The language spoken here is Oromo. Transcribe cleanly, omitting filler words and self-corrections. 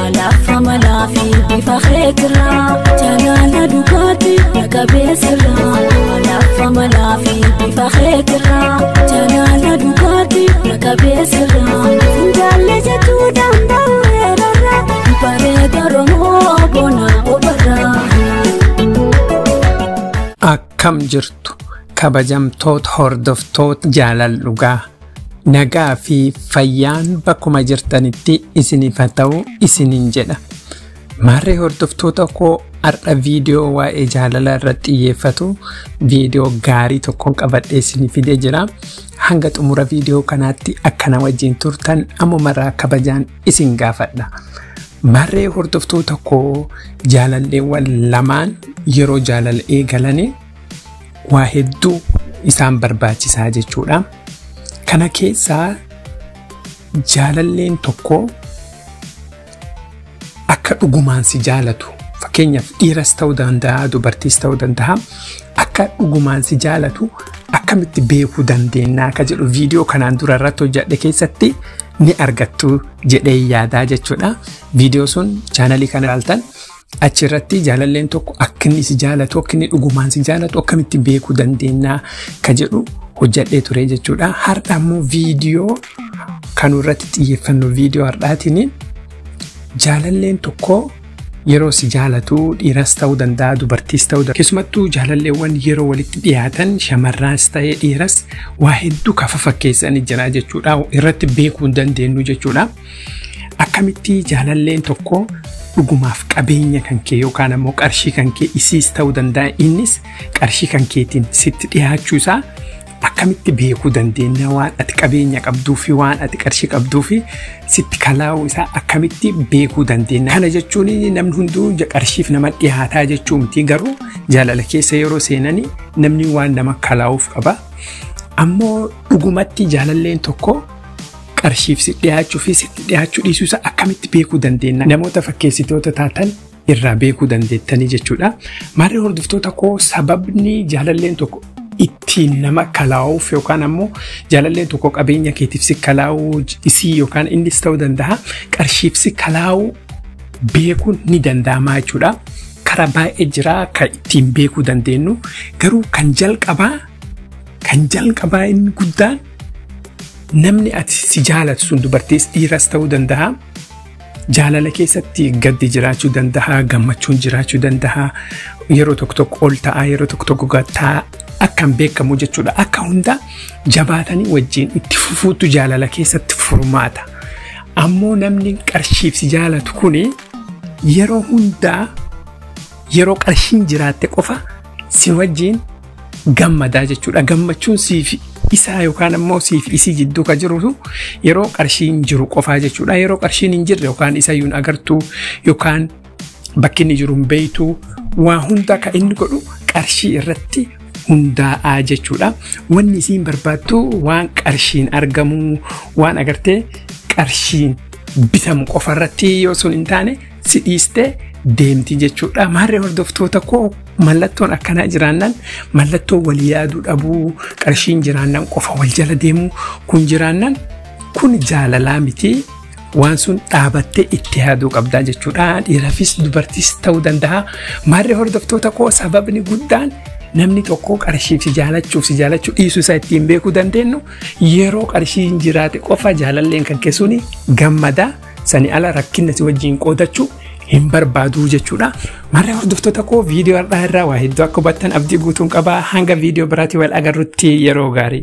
Alafa malafi bifakhetira jalala dukati nakabesira Alafa malafi bifakhetira jalala dukati nakabesira Jalle jatu damdawera pareda romo bona obara Akkam jirtu kabajamtoota hordoftoota jaalallugaa nagaa fi fayyaan bakkuma jirtanitti isiniif haa ta'u isiniin jedha. Maarree hordoftoota koo har'a viidiyoo waa'ee jaalala irratti xiyyeeffatu viidiyoo gaarii tokkoon qabadhee isiniif fidee jira. Hanga xumura viidiyoo kanaatti akkana wajjin turtan ammumarraa kabajaan isin gaafadha. Maarree hordoftoota koo jaalalleewwan lamaan yeroo jaalala eegalanii waa hedduu isaan barbaachisaa jechuudha. Kana keessaa jaalalleen tokko akka dhugumaan si jaalatu fakkeenyaaf dhiiras ta'uu danda'a dubartiis ta'uu danda'a akka dhugumaan si jaalatu akkamitti beekuu dandeenya akka jedhu viidiyoo kanaan dura irratti hojjedhe keessatti ni argattu jedhee yaadaa jechuudha. Viidiyoo sun chaanalii kana ilaaltan achirratti jaalalleen tokko akka inni si jaalatu akka inni dhugumaan si jaalatu akkamitti beekuu dandeenya akka jedhu hojjedhee ture jechuudha. Har'a immoo viidiyoo kanarratti xiyyeeffannu viidiyoo har'aatiin jaalalleen tokko yeroo si jaalatu dhiiras ta'uu danda'a dubartiis ta'uu danda'a. Keessumattuu jaalalleewwan yeroo walitti dhiyaatan shamarraas ta'ee dhiiras waa hedduu kafa fakkeessanii jira jechuudha. Irratti beekuu dandeenyu jechuudha. Akkamitti jaalalleen tokko dhugumaaf qabeenya kan kee yookaan ammoo qarshii kan kee isiis ta'uu danda'a innis qarshii kan keetiin sitti dhiyaachuu isaa akkamitti beekuu dandeenya waan ati qabeenya qabduu fi waan ati qarshii qabduu fi sitti kalaa'uu isaa akkamitti beekuu dandeenya. Kana jechuun namni hunduu qarshiif nama dhiyaataa jechuu miti garuu jaalala keessa yeroo seenanii namni waan nama kalaa'uuf qaba. Ammoo dhugumatti jaalalleen tokko qarshiif si dhiyaachuu fi sitti dhiyaachuu dhiisuu isaa akkamitti beekuu dandeenya. Namoota fakkeessitoota taatan irraa beekuu dandeettanii jechuudha. Maarree hordoftoota koo sababni jaalalleen tokko ittiin nama kalaa'uuf yookaan ammoo jaalalleen tokko qabeenya keetiif si kalaa'uu isii yookaan innis ta'uu danda'a qarshiif si kalaa'uu beekuun ni danda'ama jechuudha. Karaa baay'ee jira kan ittiin beekuu dandeenyu garuu kan jalqabaa inni guddaan namni ati si jaalatu sun dubartiis dhiiras ta'uu danda'a. Jaalala keessatti gaddi jiraachuu danda'a gammachuun jiraachuu danda'a yeroo tokko ol ta'a yeroo tokko gad ta'a akkam beekamu jechuudha. Akka hunda jabaatanii wajjin itti fufuutu jaalala keessatti furmaata. Ammoo namni qarshiif si jaalatu kuni yeroo hundaa yeroo qarshiin jiraatte qofa si wajjin gammadaa jechuudha. Gammachuun siif isaa yookaan ammoo siif isii jidduu ka jiru yeroo qarshiin jiru qofaa jechuudha. Yeroo qarshiin hin jirre yookaan isayyuun agartuu yookaan bakki inni jiru hin beeytu waa hunda ka inni godhu qarshii irratti hundaa'aa jechuudha. Wanni isiin barbaaddu waan qarshiin argamu waan agartee qarshiin bitamu qofa irratti yoo sun hin taane si dhiistee deemti jechuudha. Maarree hordoftoota koo mallattoon akkanaa jiraannan mallattoo wal yaaduu dhabuu qarshiin jiraannan qofa wal jala deemuu kun jiraannan kun jaalalaa miti waan sun dhaabattee itti yaaduu qabdaa jechuudha. Dhiirafis dubartiis ta'uu danda'a. Maarree hordoftoota koo sababni guddaan namni tokko qarshiif si jaalachuu dhiisuu isaa ittiin beekuu dandeenyu yeroo qarshiin jiraate qofa jaalalleen kan keessuuni gammadaa sani ala rakkina si wajjin qoodachuu hin barbaadu jechuudha. Maarree hordoftoota koo viidiyoo har'aa irraa waa hedduu akka hubattan abdii guutuun qabaa. Hanga viidiyoo biraatii wal agarrutti yeroo gaarii.